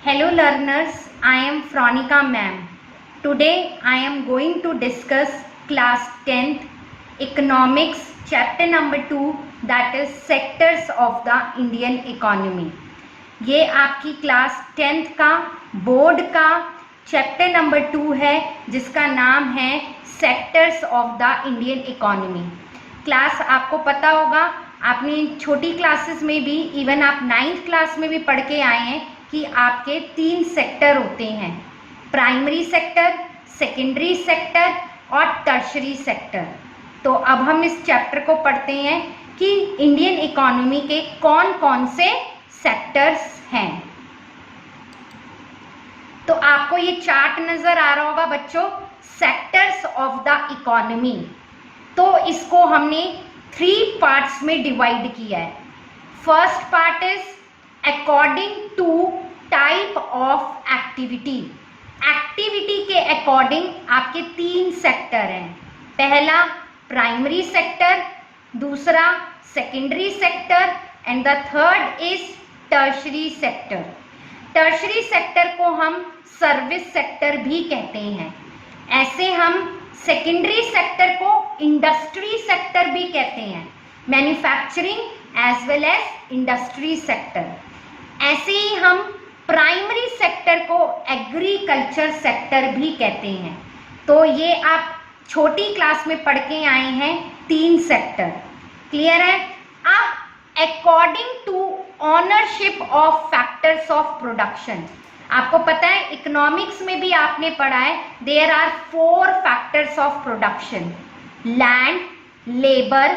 Hello learners, I am Fronika ma'am. Today I am going to discuss class 10th economics chapter number 2 that is sectors of the Indian economy. ये आपकी class 10th का board का chapter number 2 है जिसका नाम है sectors of the Indian economy. Class आपको पता होगा, आपने छोटी क्लासेस में भी, इवन आप 9th क्लास में भी पढ़ के आए हैं कि आपके 3 सेक्टर होते हैं, प्राइमरी सेक्टर, सेकेंडरी सेक्टर और टर्शरी सेक्टर। तो अब हम इस चैप्टर को पढ़ते हैं कि इंडियन इकोनॉमी के कौन कौन से सेक्टर्स हैं। तो आपको ये चार्ट नजर आ रहा होगा बच्चों, सेक्टर्स ऑफ द इकोनॉमी। तो इसको हमने 3 पार्ट्स में डिवाइड किया है। First part is according to type of activity. Activity के अकॉर्डिंग आपके 3 सेक्टर हैं। पहला प्राइमरी सेक्टर, दूसरा secondary sector and the third is tertiary sector. Tertiary sector को हम सर्विस सेक्टर भी कहते हैं। ऐसे हम सेकेंडरी सेक्टर को इंडस्ट्री सेक्टर भी कहते हैं, manufacturing as well as industry sector. ऐसे ही हम प्राइमरी सेक्टर को एग्रीकल्चर सेक्टर भी कहते हैं। तो ये आप छोटी क्लास में पढ़ के आए हैं 3 सेक्टर, क्लियर है। अब according to ownership of factors of production, आपको पता है इकोनॉमिक्स में भी आपने पढ़ा है, there are 4 factors of production, land, labour,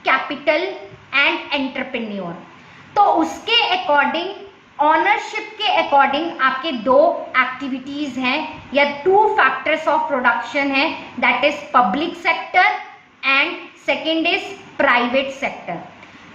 capital and entrepreneur. तो उसके अकॉर्डिंग, ऑनरशिप के अकॉर्डिंग आपके 2 एक्टिविटीज हैं या 2 फैक्टर्स ऑफ प्रोडक्शन है, that is public sector and second is private sector.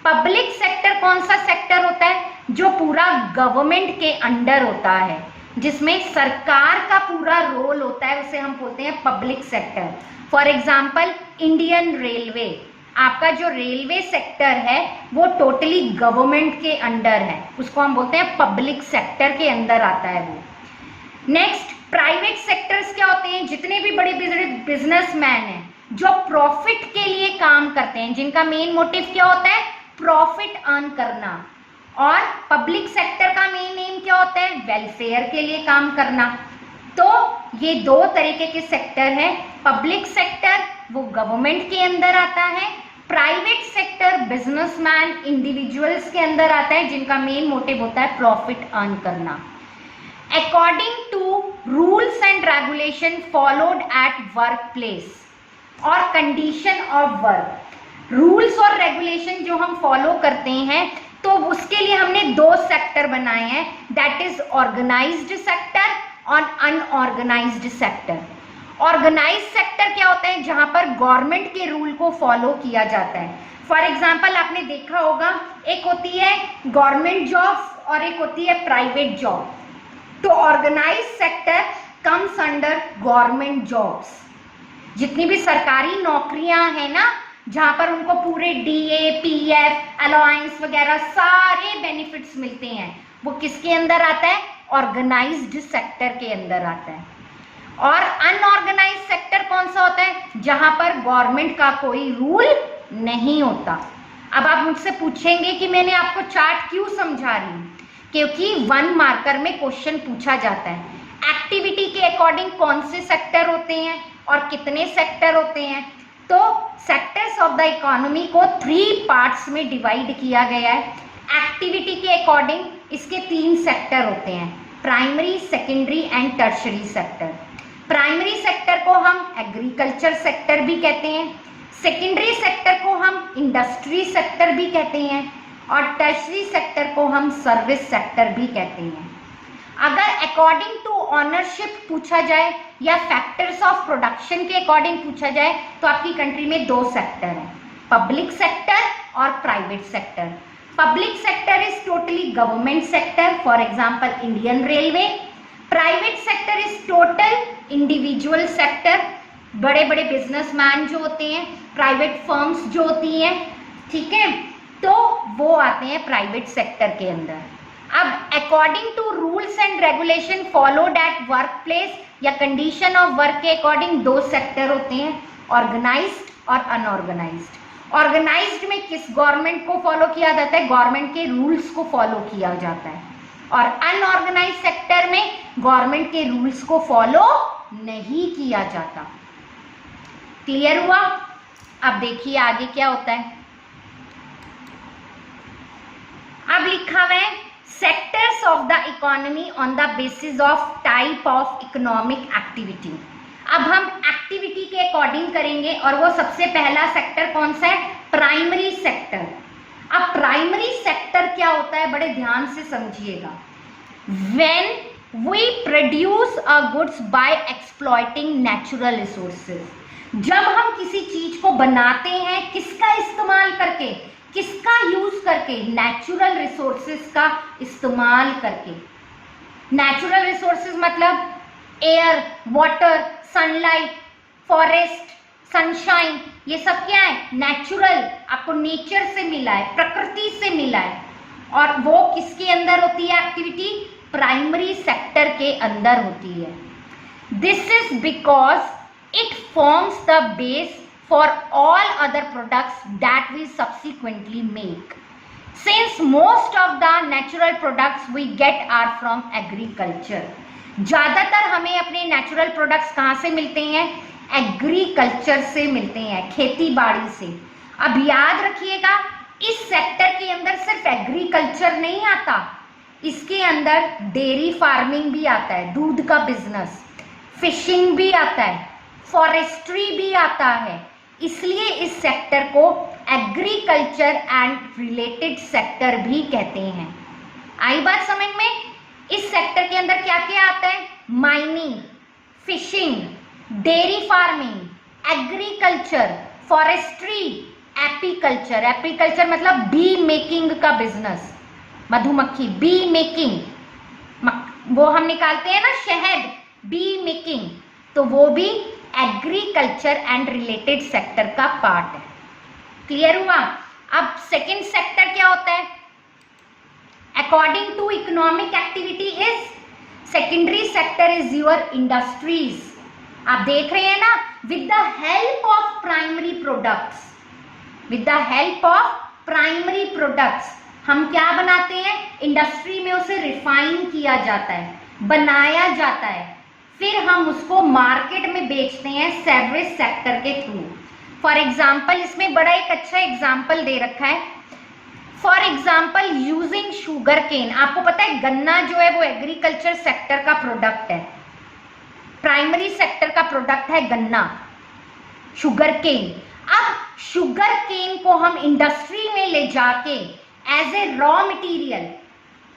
Public sector कौन सा सेक्टर होता है? जो पूरा गवर्नमेंट के अंडर होता है, जिसमें सरकार का पूरा रोल होता है, उसे हम बोलते हैं public sector. For example Indian railway, आपका जो रेलवे सेक्टर है वो टोटली गवर्नमेंट के अंडर है, उसको हम बोलते हैं पब्लिक सेक्टर के अंदर आता है वो। नेक्स्ट प्राइवेट सेक्टर्स क्या होते हैं? जितने भी बड़े बिजनेसमैन हैं जो प्रॉफिट के लिए काम करते हैं, जिनका मेन मोटिव क्या होता है? प्रॉफिट अर्न करना। और पब्लिक सेक्टर का मेन एम क्या होता है? वेलफेयर के लिए काम करना। तो ये 2 तरीके के सेक्टर हैं। पब्लिक सेक्टर वो गवर्नमेंट के अंदर आता है, प्राइवेट सेक्टर बिजनेसमैन इंडिविजुअल्स के अंदर आता है, जिनका मेन मोटिव होता है प्रॉफिट अर्न करना। According to rules and regulation followed at work place और कंडीशन ऑफ वर्क, रूल्स और रेगुलेशन जो हम फॉलो करते हैं तो उसके लिए हमने 2 सेक्टर बनाए हैं, दैट इज ऑर्गेनाइज्ड सेक्टर और अनऑर्गेनाइज्ड सेक्टर। ऑर्गेनाइज्ड सेक्टर क्या होता है? जहां पर गवर्नमेंट के रूल को फॉलो किया जाता है। फॉर एग्जांपल आपने देखा होगा, एक होती है गवर्नमेंट जॉब्स और एक होती है प्राइवेट जॉब। तो organised sector comes under government jobs. जितनी भी सरकारी नौकरियां हैं ना, जहां पर उनको पूरे DA, PF, अलाउंस वगैरह सारे बेनिफिट्स मिलते हैं, वो किसके अंदर आता है? ऑर्गेनाइज्ड सेक्टर के अंदर आता है। और अनऑर्गेनाइज्ड सेक्टर कौन सा होता है? जहां पर गवर्नमेंट का कोई रूल नहीं होता। अब आप मुझसे पूछेंगे कि मैंने आपको चार्ट क्यों समझा रही हूं? क्योंकि 1 मार्कर में क्वेश्चन पूछा जाता है, एक्टिविटी के अकॉर्डिंग कौन से सेक्टर होते हैं और कितने सेक्टर होते हैं। तो सेक्टर्स ऑफ द इकोनॉमी को 3 पार्ट्स में डिवाइड किया गया है। एक्टिविटी के अकॉर्डिंग इसके 3 सेक्टर होते हैं, primary, secondary and tertiary sector. Primary sector को हम एग्रीकल्चर सेक्टर भी कहते हैं, सेकेंडरी सेक्टर को हम इंडस्ट्री सेक्टर भी कहते हैं और टर्शरी सेक्टर को हम सर्विस सेक्टर भी कहते हैं। अगर अकॉर्डिंग टू ऑनरशिप पूछा जाए या फैक्टर्स ऑफ प्रोडक्शन के अकॉर्डिंग पूछा जाए तो आपकी कंट्री में 2 सेक्टर हैं, पब्लिक सेक्टर और private sector. Public sector is totally government sector, for example Indian railway. Private sector is total individual sector, बड़े बड़े बिजनेसमैन जो होते हैं, प्राइवेट फर्म्स जो होती हैं, ठीक है, तो वो आते हैं प्राइवेट सेक्टर के अंदर। अब according to rules and regulation followed at work place या कंडीशन ऑफ वर्क के अकॉर्डिंग दो सेक्टर होते हैं, ऑर्गेनाइज्ड और अनऑर्गेनाइज्ड। ऑर्गेनाइज्ड में किस गवर्नमेंट को फॉलो किया जाता है, गवर्नमेंट के रूल्स को फॉलो किया जाता है, और अनऑर्गेनाइज्ड सेक्टर में गवर्नमेंट के रूल्स को फॉलो नहीं किया जाता। क्लियर हुआ? अब देखिए आगे क्या होता है। अब लिखा हुआ है sectors of the economy on the basis of type of economic activity. अब हम एक्टिविटी के अकॉर्डिंग करेंगे, और वो सबसे पहला सेक्टर कौन सा है, प्राइमरी सेक्टर। अब प्राइमरी सेक्टर क्या होता है, बड़े ध्यान से समझिएगा। When we produce a goods by exploiting natural resources, जब हम किसी चीज को बनाते हैं किसका इस्तेमाल करके, किसका यूज करके, नेचुरल रिसोर्सेज का इस्तेमाल करके। नेचुरल रिसोर्सेज मतलब air, water, sunlight, forest, sunshine, ये सब क्या है, नेचुरल, आपको नेचर से मिला है, प्रकृति से मिला है, और वो किसके अंदर होती है एक्टिविटी, प्राइमरी सेक्टर के अंदर होती है। This is because it forms the base for all other products that we subsequently make. Since most of the natural products we get are from agriculture. ज़्यादातर हमें अपने नेचुरल प्रोडक्ट्स कहाँ से मिलते हैं, एग्रीकल्चर से मिलते हैं, खेती बाड़ी से। अब याद रखिएगा इस सेक्टर के अंदर सिर्फ एग्रीकल्चर नहीं आता, इसके अंदर डेयरी फार्मिंग भी आता है, दूध का बिजनेस, फिशिंग भी आता है, फॉरेस्ट्री भी आता है, इसलिए इस सेक्टर को एग्रीकल्चर एंड रिलेटेड सेक्टर भी कहते हैं। आई बात समझ में? इस सेक्टर के अंदर क्या क्या आता है, mining, fishing, dairy farming, agriculture, forestry, apiculture. Apiculture मतलब बी मेकिंग का बिजनेस, मधुमक्खी, बी मेकिंग, वो हम निकालते हैं ना शहद, बी मेकिंग, तो वो भी एग्रीकल्चर एंड रिलेटेड सेक्टर का पार्ट है। क्लियर हुआ? अब सेकेंड सेक्टर क्या होता है, according to economic activity is secondary sector is your industries. आप देख रहे हैं ना, with the help of primary products, with the help of primary products हम क्या बनाते हैं, इंडस्ट्री में उसे रिफाइन किया जाता है, बनाया जाता है, फिर हम उसको मार्केट में बेचते हैं सर्विस सेक्टर के थ्रू। फॉर एग्जाम्पल इसमें बड़ा एक अच्छा एग्जाम्पल दे रखा है, for example using sugar cane. आपको पता है गन्ना जो है वो एग्रीकल्चर सेक्टर का प्रोडक्ट है, प्राइमरी सेक्टर का प्रोडक्ट है गन्ना, शुगर केन। अब शुगर केन को हम इंडस्ट्री में ले जाके एज ए रॉ मटेरियल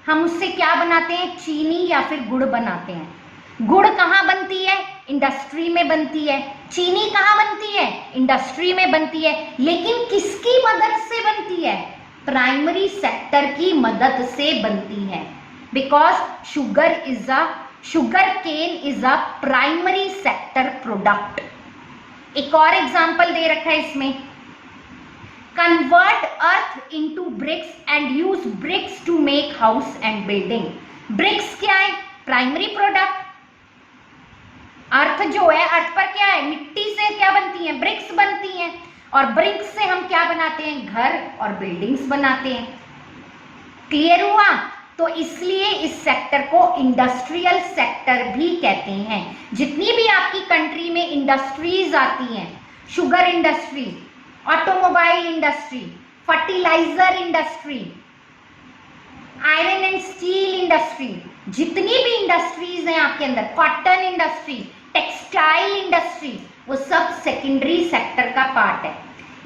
हम उससे क्या बनाते हैं, चीनी या फिर गुड़ बनाते हैं। गुड़ कहाँ बनती है, इंडस्ट्री में बनती है। चीनी कहाँ बनती है, इंडस्ट्री में बनती है, लेकिन किसकी मदद से बनती है, प्राइमरी सेक्टर की मदद से बनती है, because sugar cane is a primary sector product. एक और एग्जांपल दे रखा है इसमें, convert earth into bricks and use bricks to make house and building. Bricks क्या है, प्राइमरी प्रोडक्ट। अर्थ जो है, अर्थ पर क्या है, मिट्टी से क्या बनती है, ब्रिक्स बनती हैं, और ब्रिक्स से हम क्या बनाते हैं, घर और बिल्डिंग्स बनाते हैं। क्लियर हुआ? तो इसलिए इस सेक्टर को इंडस्ट्रियल सेक्टर भी कहते हैं। जितनी भी आपकी कंट्री में इंडस्ट्रीज आती हैं, sugar industry, automobile industry, fertiliser industry, iron and steel industry, जितनी भी इंडस्ट्रीज हैं आपके अंदर, कॉटन इंडस्ट्री, टेक्सटाइल इंडस्ट्री, वो सब सेकेंडरी सेक्टर का पार्ट है।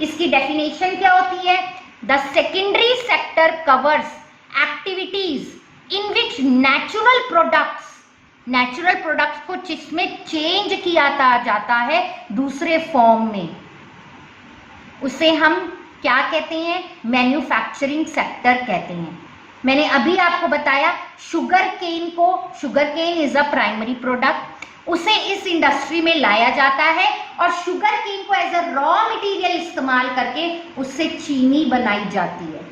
इसकी डेफिनेशन क्या होती है, the secondary sector covers activities in which natural products को जिसमें चेंज किया जाता है दूसरे फॉर्म में, उसे हम क्या कहते हैं, मैन्युफैक्चरिंग सेक्टर कहते हैं। मैंने अभी आपको बताया sugar cane is a primary product, उसे इस इंडस्ट्री में लाया जाता है और शुगर केन को एज अ रॉ मटेरियल इस्तेमाल करके उससे चीनी बनाई जाती है।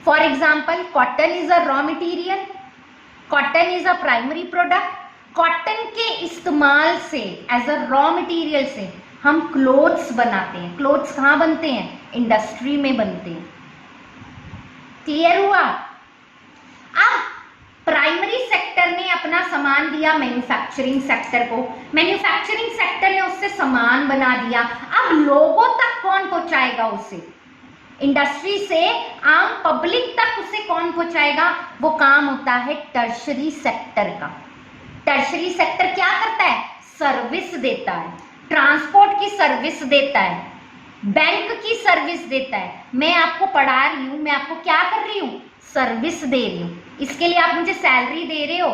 For example cotton is a raw material, cotton is a primary product. Cotton के इस्तेमाल से एज अ रॉ मटेरियल से हम क्लोथ्स बनाते हैं। क्लोथ्स कहाँ बनते हैं? इंडस्ट्री में बनते हैं। क्लियर हुआ? अब प्राइमरी सेक्टर ने अपना सामान दिया मैन्युफैक्चरिंग सेक्टर को, मैन्युफैक्चरिंग सेक्टर ने उससे सामान बना दिया। अब लोगों तक कौन पहुंचाएगा उसे? इंडस्ट्री से आम पब्लिक तक उसे कौन पहुंचाएगा? वो काम होता है टर्शरी सेक्टर का। टर्शरी सेक्टर क्या करता है? सर्विस देता है, ट्रांसपोर्ट की सर्विस देता है, बैंक की सर्विस देता है। मैं आपको पढ़ा रही हूं, मैं आपको क्या कर रही हूं? सर्विस दे रही हूं। इसके लिए आप मुझे सैलरी दे रहे हो।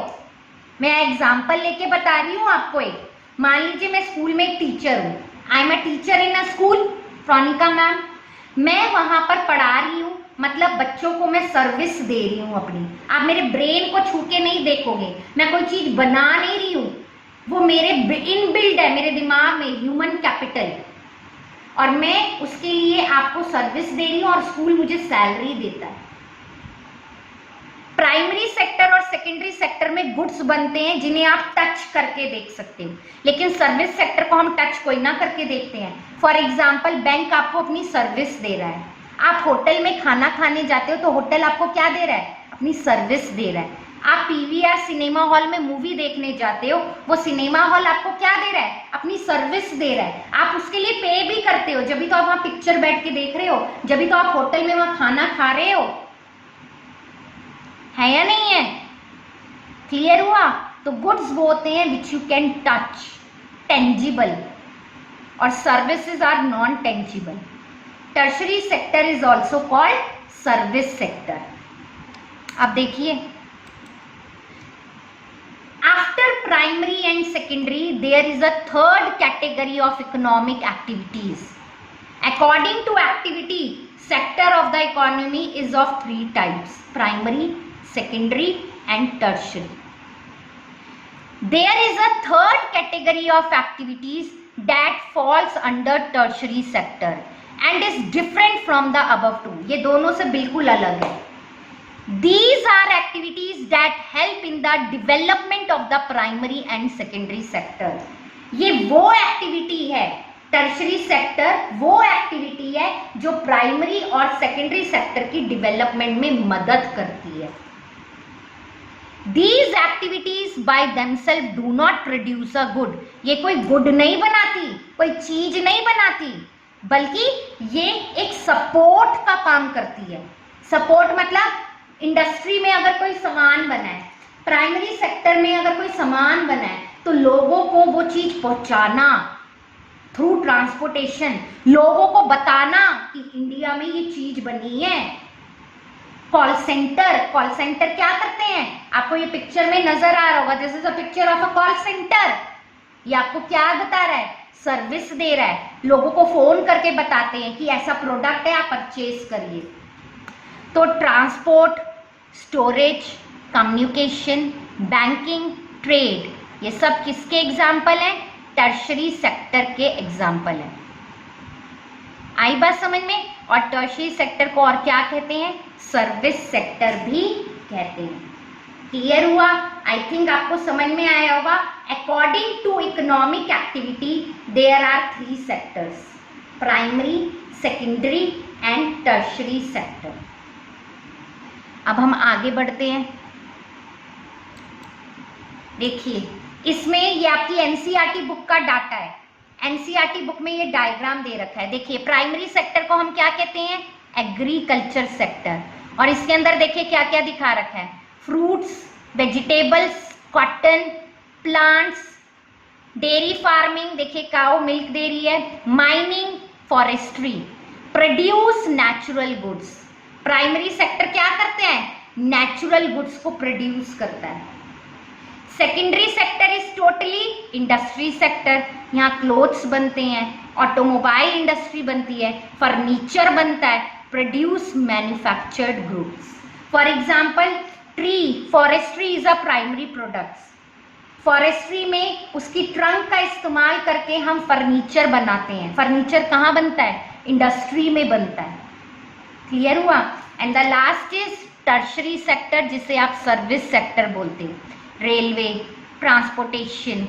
मैं एग्जाम्पल लेके बता रही हूं आपको। एक मान लीजिए मैं स्कूल में एक टीचर हूं, I am a teacher in a school, Veronica ma'am. मैं वहां पर पढ़ा रही हूं, मतलब बच्चों को मैं सर्विस दे रही हूं अपनी। आप मेरे ब्रेन को छू के नहीं देखोगे, मैं कोई चीज बना नहीं रही हूं, वो मेरे इनबिल्ड है मेरे दिमाग में, ह्यूमन कैपिटल, और मैं उसके लिए आपको सर्विस दे रही हूं और स्कूल मुझे सैलरी देता है। प्राइमरी सेक्टर और सेकेंडरी सेक्टर में गुड्स बनते हैं जिन्हें आप टच करके देख सकते हो, लेकिन सर्विस सेक्टर को हम टच कोई ना करके देखते हैं। फॉर एग्जाम्पल बैंक आपको अपनी सर्विस दे रहा है। आप होटल में खाना खाने जाते हो तो होटल आपको क्या दे रहा है? अपनी सर्विस दे रहा है। आप पीवीआर सिनेमा हॉल में मूवी देखने जाते हो, वो सिनेमा हॉल आपको क्या दे रहा है? अपनी सर्विस दे रहा है। आप उसके लिए पे भी करते हो, जब भी तो आप वहां पिक्चर बैठ के देख रहे हो, जब भी तो आप होटल में वहां खाना खा रहे हो, है या नहीं है? क्लियर हुआ? तो गुड्स वो होते हैं which you can touch, tangible, और services are non tangible. Tertiary sector is also called service sector. अब देखिए, after primary and secondary there is a third category of economic activities. According to activity, sector of the economy is of three types: primary, secondary and tertiary. There is a third category of activities that falls under tertiary sector and is different from the above two. ये दोनों से बिल्कुल अलग है। These are activities that help in the development of the primary and secondary sector. ये वो activity है, tertiary sector वो एक्टिविटी है जो प्राइमरी और सेकेंडरी सेक्टर की डेवलपमेंट में मदद करती है। These activities by themselves do not produce a good. ये कोई गुड नहीं बनाती, कोई चीज नहीं बनाती, बल्कि ये एक सपोर्ट का काम करती है। सपोर्ट मतलब इंडस्ट्री में अगर कोई सामान बना है, प्राइमरी सेक्टर में अगर कोई सामान बना है, तो लोगों को वो चीज पहुंचाना थ्रू ट्रांसपोर्टेशन, लोगों को बताना कि इंडिया में ये चीज बनी है। कॉल सेंटर, कॉल सेंटर क्या करते हैं? आपको ये पिक्चर में नजर आ रहा होगा, this is a picture of a call centre. ये आपको क्या बता रहा है? सर्विस दे रहा है, लोगों को फोन करके बताते हैं कि ऐसा प्रोडक्ट है, आप परचेज करिए। तो transport, storage, communication, banking, trade, ये सब किसके एग्जाम्पल हैं? टर्शरी सेक्टर के एग्जाम्पल है। आई बात समझ में? और टर्शरी सेक्टर को और क्या कहते हैं? सर्विस सेक्टर भी कहते हैं। क्लियर हुआ? आई थिंक आपको समझ में आया होगा। According to economic activity there are three sectors: primary, secondary and tertiary sector. अब हम आगे बढ़ते हैं। देखिए, इसमें ये आपकी एनसीईआरटी बुक का डाटा है। एनसीईआरटी बुक में ये डायग्राम दे रखा है। देखिए, प्राइमरी सेक्टर को हम क्या कहते हैं? Agriculture sector. और इसके अंदर देखिए क्या क्या दिखा रखा है: fruits, vegetables, cotton, plants, dairy farming, देखिए काऊ मिल्क दे रही है, mining, forestry, produce natural goods. Primary sector क्या करते हैं? नेचुरल गुड्स को प्रोड्यूस करता है। Secondary sector is totally industry sector. यहाँ क्लोथ्स बनते हैं, ऑटोमोबाइल इंडस्ट्री बनती है, फर्नीचर बनता है, produce manufactured goods. For example tree, forestry is a primary products. Forestry में उसकी ट्रंक का इस्तेमाल करके हम फर्नीचर बनाते हैं। फर्नीचर कहाँ बनता है? इंडस्ट्री में बनता है। क्लियर हुआ? And the last is tertiary sector, जिसे आप सर्विस सेक्टर बोलते हैं, रेलवे, ट्रांसपोर्टेशन।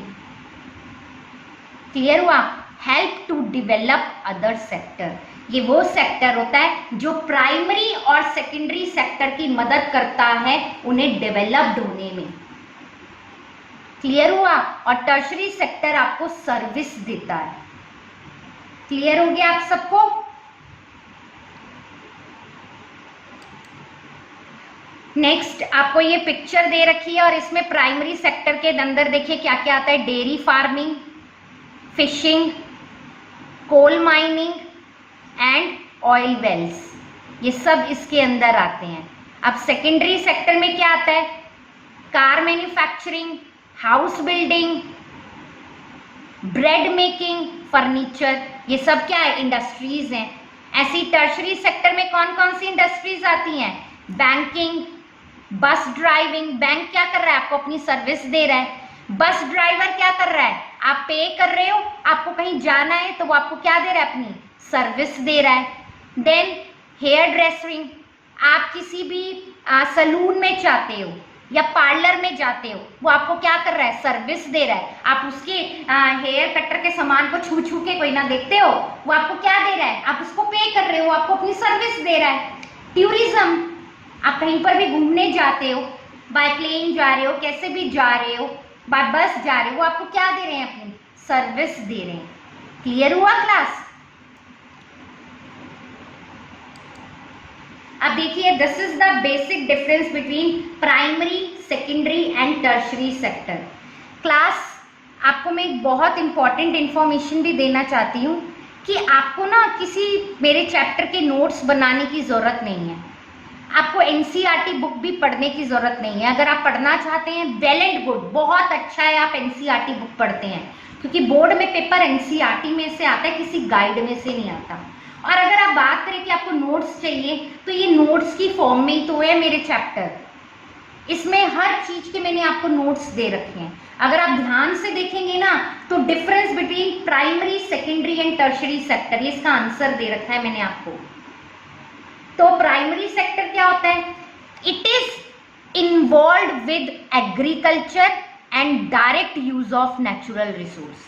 क्लियर हुआ? Help to develop other sector, ये वो सेक्टर होता है जो प्राइमरी और सेकेंडरी सेक्टर की मदद करता है उन्हें डेवलप्ड होने में। क्लियर हुआ? और टर्शरी सेक्टर आपको सर्विस देता है। क्लियर हो गया आप सबको? नेक्स्ट आपको ये पिक्चर दे रखी है और इसमें प्राइमरी सेक्टर के अंदर देखिए क्या क्या आता है। Dairy farming, fishing, coal mining and oil wells, ये सब इसके अंदर आते हैं। अब सेकेंडरी सेक्टर में क्या आता है? Car manufacturing, house building, bread making, furniture, ये सब क्या है? इंडस्ट्रीज हैं। ऐसी टर्शरी सेक्टर में कौन कौन सी इंडस्ट्रीज आती हैं? बैंकिंग, बस ड्राइविंग, बैंक क्या कर रहा है? आपको अपनी सर्विस दे रहा है। बस ड्राइवर क्या कर रहा है? आप पे कर रहे हो, आपको कहीं जाना है तो वो आपको क्या दे रहा है? अपनी सर्विस दे रहा है। देन हेयर ड्रेसिंग, आप किसी भी सलून में जाते हो या पार्लर में जाते हो, वो आपको क्या कर रहा है? सर्विस दे रहा है। आप उसके हेयर कटर के सामान को छू छू के कोई ना देखते हो, वो आपको क्या दे रहा है? आप उसको पे कर रहे हो, आपको अपनी सर्विस दे रहा है। टूरिज्म, आप कहीं पर भी घूमने जाते हो, बाय प्लेन जा रहे हो, कैसे भी जा रहे हो, बाय बस जा रहे हो, वो आपको क्या दे रहे हैं? अपनी सर्विस दे रहे हैं। क्लियर हुआ क्लास? अब देखिए, this is the basic difference between primary, secondary and tertiary sector. Class, आपको मैं एक बहुत इंपॉर्टेंट इंफॉर्मेशन भी देना चाहती हूँ कि आपको ना किसी मेरे चैप्टर के नोट्स बनाने की ज़रूरत नहीं है। आपको एनसीईआरटी बुक भी पढ़ने की ज़रूरत नहीं है। अगर आप पढ़ना चाहते हैं, वेल एंड गुड, बहुत अच्छा है आप एनसीईआरटी बुक पढ़ते हैं, क्योंकि बोर्ड में पेपर एनसीईआरटी में से आता है, किसी गाइड में से नहीं आता। और अगर आप बात करें कि आपको नोट्स चाहिए, तो ये नोट्स की फॉर्म में ही तो है मेरे चैप्टर। इसमें हर चीज के मैंने आपको नोट्स दे रखे हैं। अगर आप ध्यान से देखेंगे ना, तो difference between primary, secondary and tertiary sector, ये इसका आंसर दे रखा है मैंने आपको। तो प्राइमरी सेक्टर क्या होता है? It is involve with agriculture and direct use of natural resource.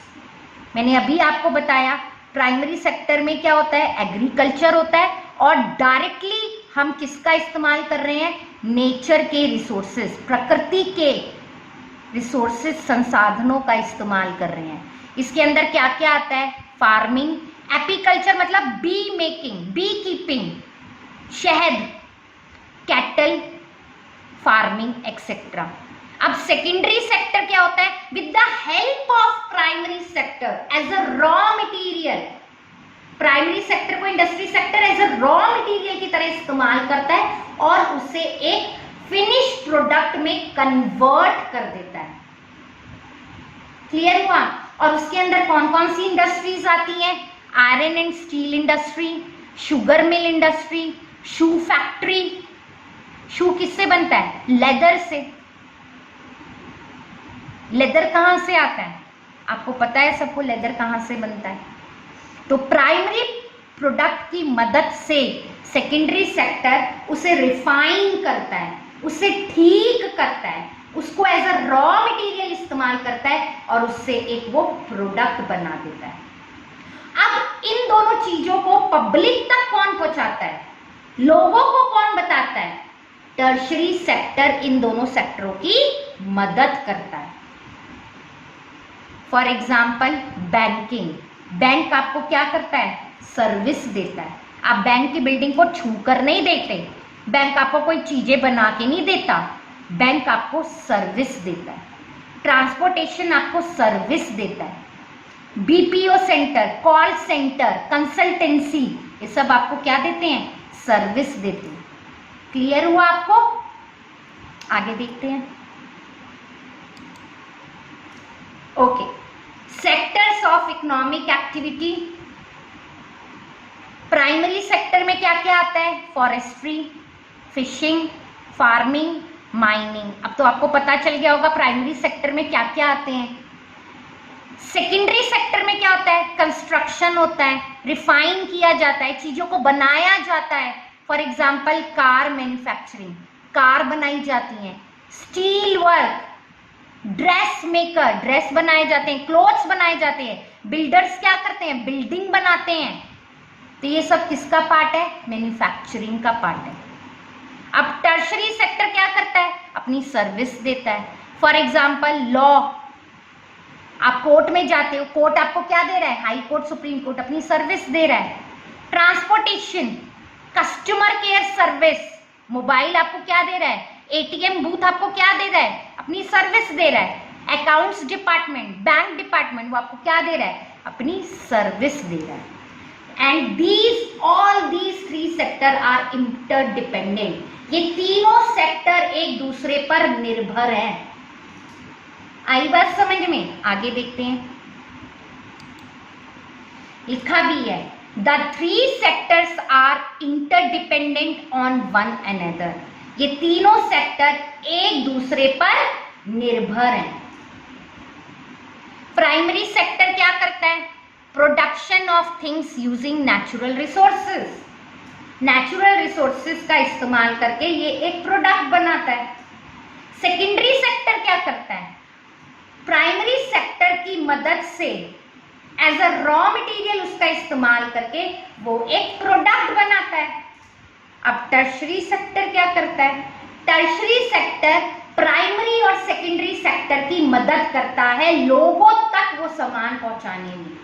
मैंने अभी आपको बताया प्राइमरी सेक्टर में क्या होता है? एग्रीकल्चर होता है, और डायरेक्टली हम किसका इस्तेमाल कर रहे हैं? नेचर के रिसोर्सेज, प्रकृति के रिसोर्सेज, संसाधनों का इस्तेमाल कर रहे हैं। इसके अंदर क्या क्या आता है? फार्मिंग, एपीकल्चर मतलब बी मेकिंग, बी कीपिंग, शहद, कैटल फार्मिंग एक्सेट्रा। अब सेकेंडरी सेक्टर क्या होता है? With the help of primary sector as a raw material, primary sector को industry sector as a raw material की तरह इस्तेमाल करता है और उसे एक फिनिश प्रोडक्ट में कन्वर्ट कर देता है। क्लियर हुआ? और उसके अंदर कौन कौन सी इंडस्ट्रीज आती हैं? Iron and steel industry, sugar mill industry, shoe factory. Shoe किससे बनता है? लेदर से। लेदर कहां से आता है? आपको पता है सबको लेदर कहां से बनता है। तो प्राइमरी प्रोडक्ट की मदद से सेकेंडरी सेक्टर उसे रिफाइन करता है, उसे ठीक करता है, उसको एज अ रॉ मटेरियल इस्तेमाल करता है और उससे एक वो प्रोडक्ट बना देता है। अब इन दोनों चीजों को पब्लिक तक कौन पहुंचाता है? लोगों को कौन बताता है? टर्शरी सेक्टर इन दोनों सेक्टरों की मदद करता है। फॉर एग्जाम्पल बैंकिंग, बैंक आपको क्या करता है? सर्विस देता है। आप बैंक की बिल्डिंग को छू कर नहीं देते, बैंक आपको कोई चीजें बना के नहीं देता, बैंक आपको सर्विस देता है। ट्रांसपोर्टेशन आपको सर्विस देता है। BPO centre, call centre, consultancy, ये सब आपको क्या देते हैं? सर्विस देते हैं। क्लियर हुआ आपको? आगे देखते हैं। Okay, sectors of economic activity. Primary sector में क्या क्या आता है? Forestry, fishing, farming, mining. अब तो आपको पता चल गया होगा प्राइमरी सेक्टर में क्या क्या आते हैं। सेकेंडरी सेक्टर में क्या होता है? कंस्ट्रक्शन होता है, रिफाइन किया जाता है, चीजों को बनाया जाता है, for example car manufacturing, car बनाई जाती हैं, steel work, dress maker, dress बनाए जाते हैं, क्लोथ्स बनाए जाते हैं, बिल्डर्स क्या करते हैं, बिल्डिंग बनाते हैं। तो ये सब किसका पार्ट है, मैन्युफैक्चरिंग का पार्ट है। अब टर्शरी सेक्टर क्या करता है, अपनी सर्विस देता है। फॉर एग्जाम्पल लॉ, आप कोर्ट में जाते हो, कोर्ट आपको क्या दे रहा है, हाई कोर्ट, सुप्रीम कोर्ट अपनी सर्विस दे रहा है। Transportation, customer care service, mobile आपको क्या दे रहा है, एटीएम बूथ आपको क्या दे रहा है, अपनी सर्विस दे रहा है। अकाउंट्स डिपार्टमेंट, बैंक डिपार्टमेंट, वो आपको क्या दे रहा है, अपनी सर्विस दे रहा है। And all these three sector are interdependent. ये तीनों सेक्टर एक दूसरे पर निर्भर हैं। आई बात समझ में? आगे देखते हैं, लिखा भी है the three sectors are interdependent on one another. ये तीनों सेक्टर एक दूसरे पर निर्भर हैं। प्राइमरी सेक्टर क्या करता है, production of things using natural resources, natural resources का इस्तेमाल करके ये एक प्रोडक्ट बनाता है। सेकेंडरी सेक्टर क्या करता है, प्राइमरी सेक्टर की मदद से एज अ रॉ मटेरियल उसका इस्तेमाल करके वो एक प्रोडक्ट बनाता है। अब टर्शरी सेक्टर क्या करता है, टर्शरी सेक्टर प्राइमरी और सेकेंडरी सेक्टर की मदद करता है लोगों तक वो सामान पहुंचाने में।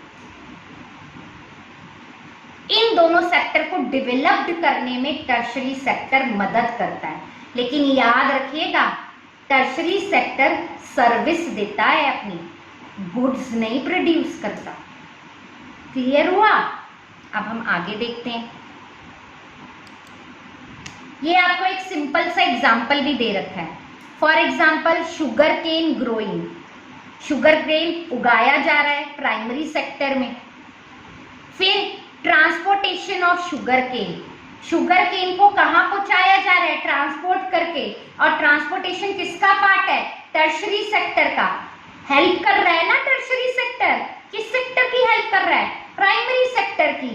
इन दोनों सेक्टर को डेवलप्ड करने में टर्शरी सेक्टर मदद करता है। लेकिन याद रखिएगा, टर्शरी सेक्टर सर्विस देता है, अपनी गुड्स नहीं प्रोड्यूस करता। क्लियर हुआ? अब हम आगे देखते हैं। ये आपको एक सिंपल सा एग्जाम्पल भी दे रखा है। For example sugar cane growing, sugar cane उगाया जा रहा है प्राइमरी सेक्टर में। फिर ट्रांसपोर्टेशन ऑफ शुगर केन को कहाँ पहुंचाया जा रहा है, ट्रांसपोर्ट करके। और ट्रांसपोर्टेशन किसका पार्ट है, टर्शरी सेक्टर का। हेल्प कर रहा है ना टर्शरी सेक्टर, किस सेक्टर की हेल्प कर रहा है, प्राइमरी सेक्टर की।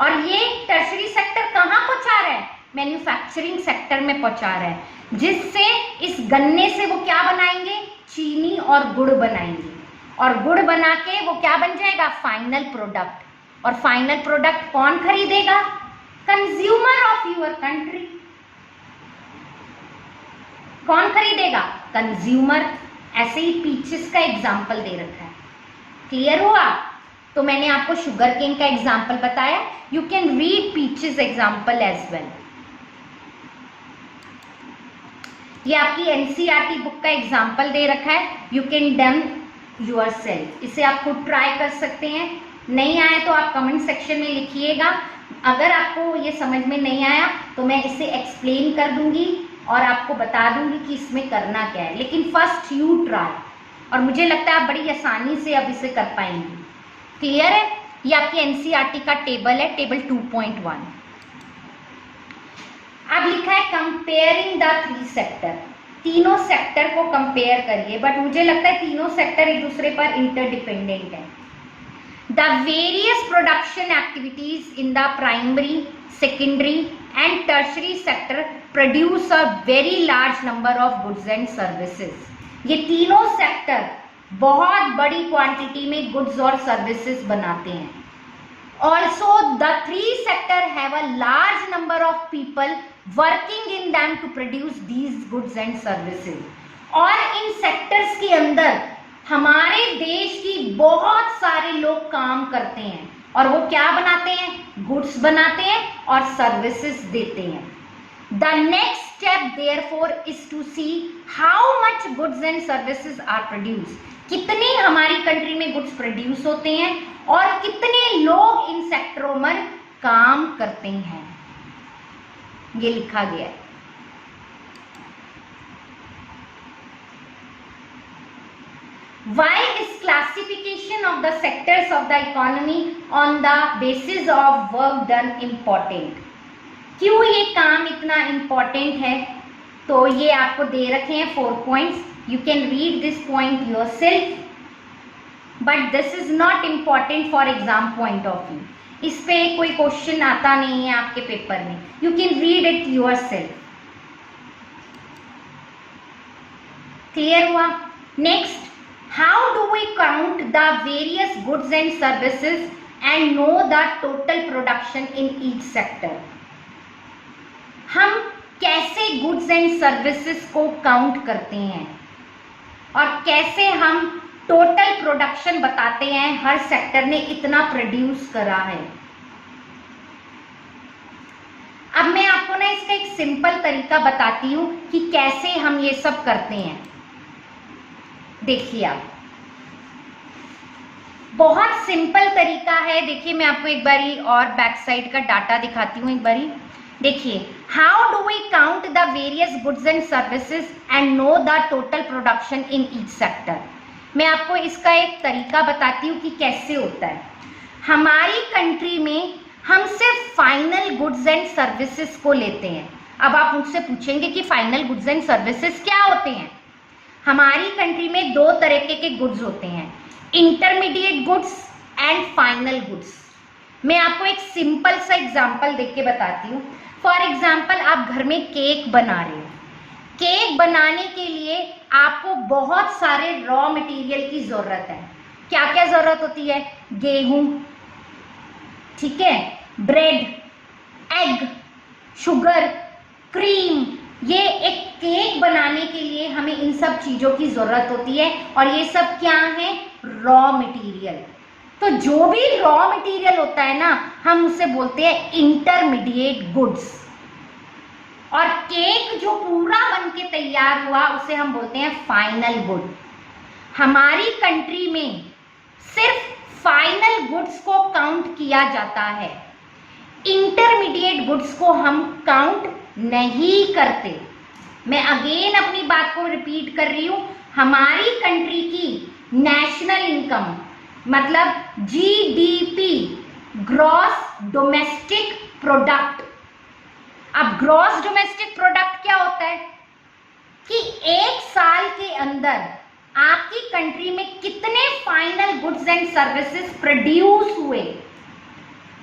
और ये टर्शरी सेक्टर कहाँ पहुंचा रहा है, मैन्युफैक्चरिंग सेक्टर में पहुंचा रहा है, जिससे इस गन्ने से वो क्या बनाएंगे, चीनी और गुड़ बनाएंगे। और गुड़ बना के वो क्या बन जाएगा, फाइनल प्रोडक्ट। और फाइनल प्रोडक्ट कौन खरीदेगा, कंज्यूमर ऑफ यूर कंट्री। कौन खरीदेगा, कंज्यूमर। ऐसे ही पीचेस का एग्जाम्पल दे रखा है। क्लियर हुआ? तो मैंने आपको शुगर केन का एग्जाम्पल बताया, you can read peaches example as well. ये आपकी एनसीईआरटी बुक का एग्जाम्पल दे रखा है, यू कैन डन योरसेल्फ। इसे आप खुद ट्राई कर सकते हैं। नहीं आया तो आप कमेंट सेक्शन में लिखिएगा। अगर आपको ये समझ में नहीं आया तो मैं इसे एक्सप्लेन कर दूंगी और आपको बता दूंगी कि इसमें करना क्या है। लेकिन फर्स्ट यू ट्राई, और मुझे लगता है आप बड़ी आसानी से अब इसे कर पाएंगे। क्लियर है? ये आपकी एनसीईआरटी का टेबल है, टेबल 2.1। अब लिखा है कंपेयरिंग द थ्री सेक्टर, तीनों सेक्टर को कंपेयर करिए। बट मुझे लगता है तीनों सेक्टर एक दूसरे पर इंटरडिपेंडेंट है। The various production activities in the primary, secondary and tertiary sector produce a very large number of goods and services. ये तीनों सेक्टर बहुत बड़ी क्वांटिटी में गुड्स और सर्विसेज बनाते हैं। Also, the three sector have a large number of people working in them to produce these goods and services. और इन sectors के अंदर हमारे देश की बहुत सारे लोग काम करते हैं और वो क्या बनाते हैं, गुड्स बनाते हैं और सर्विसेज देते हैं। The next step therefore is to see how much goods and services are produce. कितने हमारी कंट्री में गुड्स प्रोड्यूस होते हैं और कितने लोग इन सेक्टरों में काम करते हैं, ये लिखा गया है। Why is classification of the sectors of the economy on the basis of work done important? क्यों ये काम इतना important है? तो ये आपको दे रखे हैं 4 points. You can read this point yourself. But this is not important for exam point of view. इस पे कोई क्वेश्चन आता नहीं है आपके पेपर में, you can read it yourself. Clear हुआ? Next, how do we count the various goods and services and know the total production in each sector. हम कैसे गुड्स एंड सर्विसेज को काउंट करते हैं और कैसे हम टोटल प्रोडक्शन बताते हैं हर सेक्टर ने इतना प्रोड्यूस करा है। अब मैं आपको ना इसका एक सिंपल तरीका बताती हूं कि कैसे हम ये सब करते हैं। देखिए, आप बहुत सिंपल तरीका है। देखिए, मैं आपको एक बारी और बैक साइड का डाटा दिखाती हूँ एक बारी। देखिए, how do we count the various goods and services and know the total production in each sector. मैं आपको इसका एक तरीका बताती हूँ कि कैसे होता है। हमारी कंट्री में हम सिर्फ फाइनल गुड्स एंड सर्विसेज को लेते हैं। अब आप मुझसे पूछेंगे कि फाइनल गुड्स एंड सर्विसेज क्या होते हैं। हमारी कंट्री में दो तरीके के गुड्स होते हैं, intermediate goods and final goods. मैं आपको एक सिंपल सा एग्जांपल देख के बताती हूँ। फॉर एग्जांपल, आप घर में केक बना रहे हो। केक बनाने के लिए आपको बहुत सारे रॉ मटेरियल की जरूरत है। क्या क्या जरूरत होती है? गेहूं, ठीक है, ब्रेड, एग, शुगर, क्रीम। ये एक केक बनाने के लिए हमें इन सब चीजों की जरूरत होती है और ये सब क्या है? Raw material. तो जो भी रॉ मटेरियल होता है ना, हम उसे बोलते हैं इंटरमीडिएट गुड्स। और केक जो पूरा बन के तैयार हुआ उसे हम बोलते हैं फाइनल गुड। हमारी कंट्री में सिर्फ फाइनल गुड्स को काउंट किया जाता है, इंटरमीडिएट गुड्स को हम काउंट नहीं करते। मैं अगेन अपनी बात को रिपीट कर रही हूं। हमारी कंट्री की नेशनल इनकम मतलब जीडीपी, ग्रॉस डोमेस्टिक प्रोडक्ट। अब ग्रॉस डोमेस्टिक प्रोडक्ट क्या होता है कि एक साल के अंदर आपकी कंट्री में कितने final goods and services produce हुए।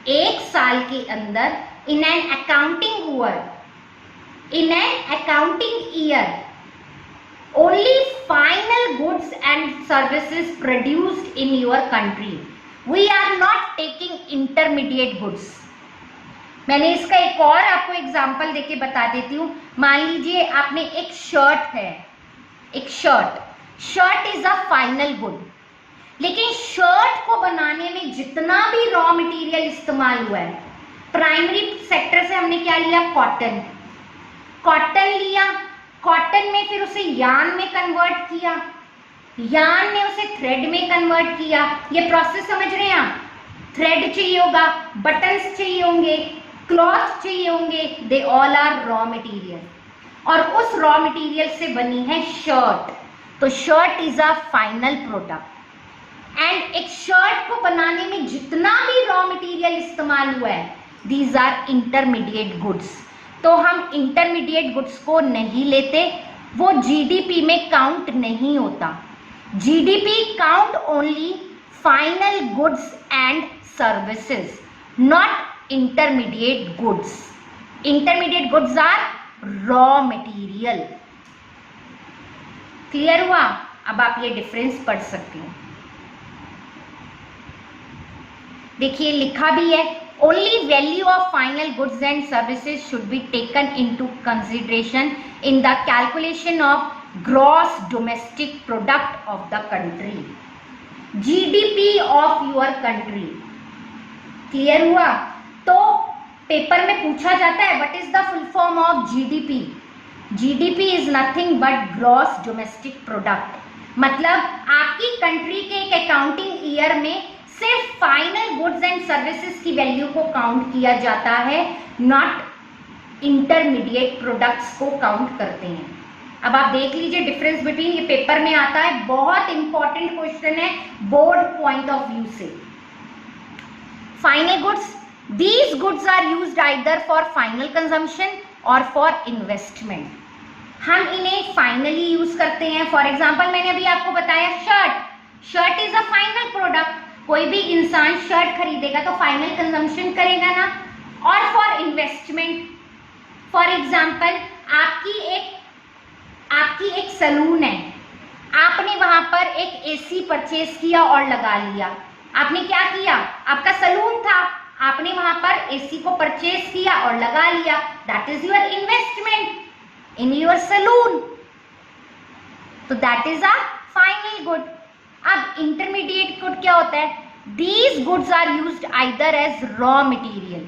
एक साल के अंदर in an accounting year only final goods and services produced in your country. We are not taking intermediate goods. मैंने इसका एक और आपको एग्जांपल देके बता देती हूँ। मान लीजिए आपने एक शर्ट है, एक shirt is a final good, लेकिन शर्ट को बनाने में जितना भी रॉ मटेरियल इस्तेमाल हुआ है, प्राइमरी सेक्टर से हमने क्या लिया? कॉटन लिया। कॉटन में फिर उसे यार्न में कन्वर्ट किया, यार्न ने उसे थ्रेड में कन्वर्ट किया। ये प्रोसेस समझ रहे हैं आप? थ्रेड चाहिए होगा, बटन्स चाहिए होंगे, क्लॉथ चाहिए होंगे, they all are raw material. और उस रॉ मटेरियल से बनी है शर्ट। तो shirt is a final product. And एक शर्ट को बनाने में जितना भी रॉ मटेरियल इस्तेमाल हुआ है, दीज आर इंटरमीडिएट गुड्स। तो हम इंटरमीडिएट गुड्स को नहीं लेते, वो जीडीपी में काउंट नहीं होता। GDP count only final goods and services, not intermediate goods. Intermediate goods are raw material. Clear हुआ? अब आप ये डिफरेंस पढ़ सकते हो। देखिए, लिखा भी है, only value of final goods and services should be taken into consideration in the calculation of gross domestic product of the country, GDP of your country. Clear हुआ? तो पेपर में पूछा जाता है what is the full form of GDP. GDP is nothing but gross domestic product. मतलब आपकी country के एक अकाउंटिंग ईयर में सिर्फ फाइनल गुड्स एंड सर्विसेज की वैल्यू को काउंट किया जाता है, नॉट इंटरमीडिएट प्रोडक्ट्स को काउंट करते हैं। अब आप देख लीजिए डिफरेंस बिटवीन, ये पेपर में आता है, बहुत इंपॉर्टेंट क्वेश्चन है बोर्ड पॉइंट ऑफ व्यू से। Final goods, these goods are used either for final consumption और फॉर इन्वेस्टमेंट। हम इन्हें फाइनली यूज करते हैं। फॉर एग्जाम्पल, मैंने अभी आपको बताया shirt is a final product, कोई भी इंसान शर्ट खरीदेगा तो फाइनल कंजम्पशन करेगा ना। और फॉर इन्वेस्टमेंट, फॉर एग्जाम्पल आपकी एक सलून है, आपने वहां पर एक एसी परचेज किया और लगा लिया। आपने क्या किया, आपका सलून था, आपने वहां पर एसी को परचेज किया और लगा लिया, that is your investment in your salon, तो that is a final good. अब इंटरमीडिएट गुड क्या होता है, these goods are used either as raw material,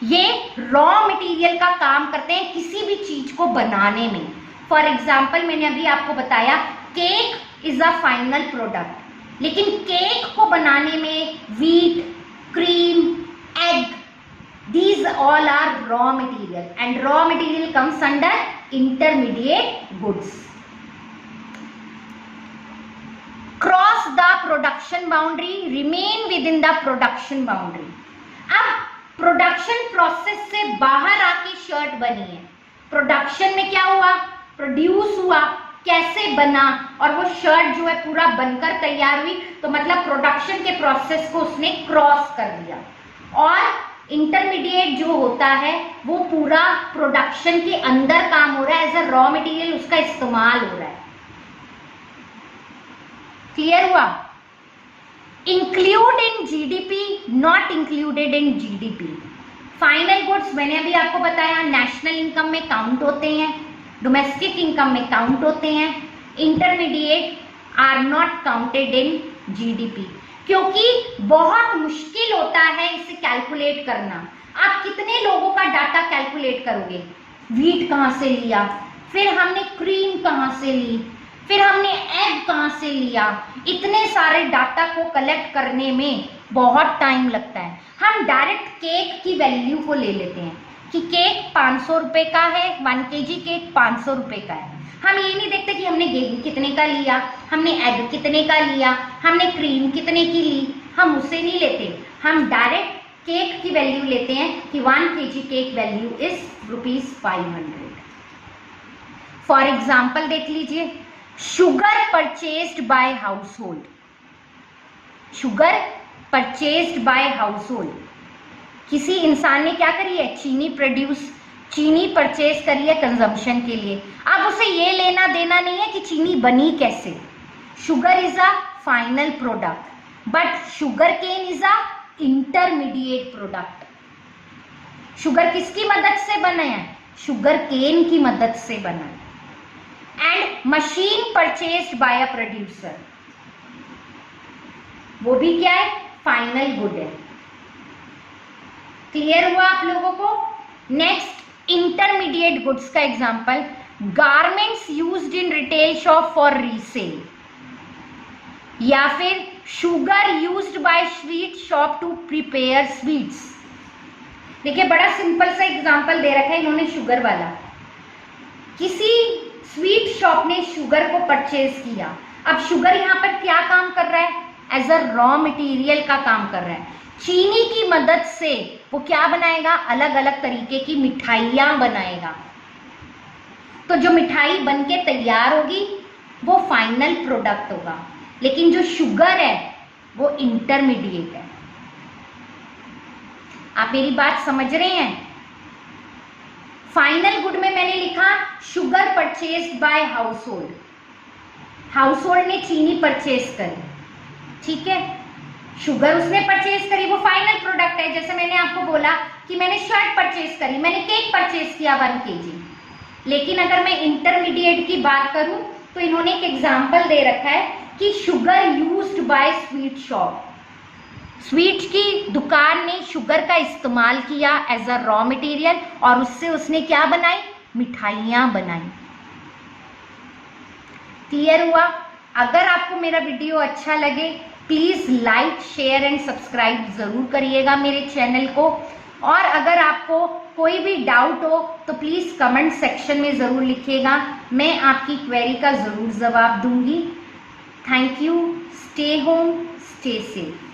ये रॉ मटेरियल का काम करते हैं किसी भी चीज को बनाने में। फॉर एग्जाम्पल मैंने अभी आपको बताया cake is a final product, लेकिन केक को बनाने में wheat, cream, egg, these all are raw material and raw material comes under intermediate goods. Cross the production boundary, remain within the production boundary. अब production process से बाहर आके shirt बनी है, प्रोडक्शन में क्या हुआ, प्रोड्यूस हुआ, कैसे बना, और वो शर्ट जो है पूरा बनकर तैयार हुई, तो मतलब प्रोडक्शन के प्रोसेस को उसने क्रॉस कर दिया। और इंटरमीडिएट जो होता है वो पूरा प्रोडक्शन के अंदर काम हो रहा है, एज अ रॉ मटेरियल उसका इस्तेमाल हो रहा है। क्लियर हुआ? Include in GDP, not included in GDP. Final goods मैंने अभी आपको बताया नेशनल इनकम में काउंट होते हैं, डोमेस्टिक इनकम में काउंट होते हैं, intermediate are not counted in GDP, क्योंकि बहुत मुश्किल होता है इसे कैलकुलेट करना। आप कितने लोगों का डाटा कैलकुलेट करोगे, व्हीट कहाँ से लिया, फिर हमने क्रीम कहाँ से ली, फिर हमने एग कहाँ से लिया, इतने सारे डाटा को कलेक्ट करने में बहुत टाइम लगता है। हम डायरेक्ट केक की वैल्यू को ले लेते हैं कि केक 500 रुपये का है, 1 kg केक 500 रुपये का है। हम ये नहीं देखते कि हमने गेहूं कितने का लिया, हमने एग कितने का लिया, हमने क्रीम कितने की ली, हम उसे नहीं लेते, हम डायरेक्ट केक की वैल्यू लेते हैं कि 1 kg cake value is ₹500। For example देख लीजिए, sugar purchased bye house hold, sugar purchased bye house hold, किसी इंसान ने क्या करी है, चीनी परचेज करी है कंजम्पशन के लिए। अब उसे ये लेना देना नहीं है कि चीनी बनी कैसे। Sugar is a final product but sugar cane is a intermediate product. Sugar किसकी मदद से बना है, शुगर केन की मदद से बना है। And machine purchased bye a producer, वो भी क्या है, फाइनल गुड है। क्लियर हुआ आप लोगों को? नेक्स्ट इंटरमीडिएट गुड्स का example, garments used in retail shop for resale, या फिर sugar used by sweet shop to prepare sweets. देखिए बड़ा सिंपल सा एग्जांपल दे रखा है इन्होंने शुगर वाला। किसी स्वीट शॉप ने शुगर को परचेज किया, अब शुगर यहाँ पर क्या काम कर रहा है, एज अ रॉ मटेरियल का काम कर रहा है। चीनी की मदद से वो क्या बनाएगा, अलग अलग तरीके की मिठाइयाँ बनाएगा। तो जो मिठाई बनके तैयार होगी वो फाइनल प्रोडक्ट होगा, लेकिन जो शुगर है वो इंटरमीडिएट है। आप मेरी बात समझ रहे हैं? फाइनल गुड में मैंने लिखा sugar purchased bye house hold, house hold ने चीनी परचेज करी, ठीक है, शुगर उसने परचेज करी, वो फाइनल प्रोडक्ट है। जैसे मैंने आपको बोला कि मैंने शर्ट परचेज करी, मैंने केक परचेज किया 1 kg। लेकिन अगर मैं इंटरमीडिएट की बात करूं तो इन्होंने एक एग्जांपल दे रखा है कि sugar used by sweet shop, sweet की दुकान ने शुगर का इस्तेमाल किया एज अ रॉ मटेरियल और उससे उसने क्या बनाई, मिठाइयाँ बनाई। क्लियर हुआ? अगर आपको मेरा वीडियो अच्छा लगे please like, share and subscribe ज़रूर करिएगा मेरे चैनल को। और अगर आपको कोई भी डाउट हो तो प्लीज़ कमेंट सेक्शन में ज़रूर लिखिएगा, मैं आपकी क्वेरी का ज़रूर जवाब दूंगी। Thank you. Stay home, stay safe.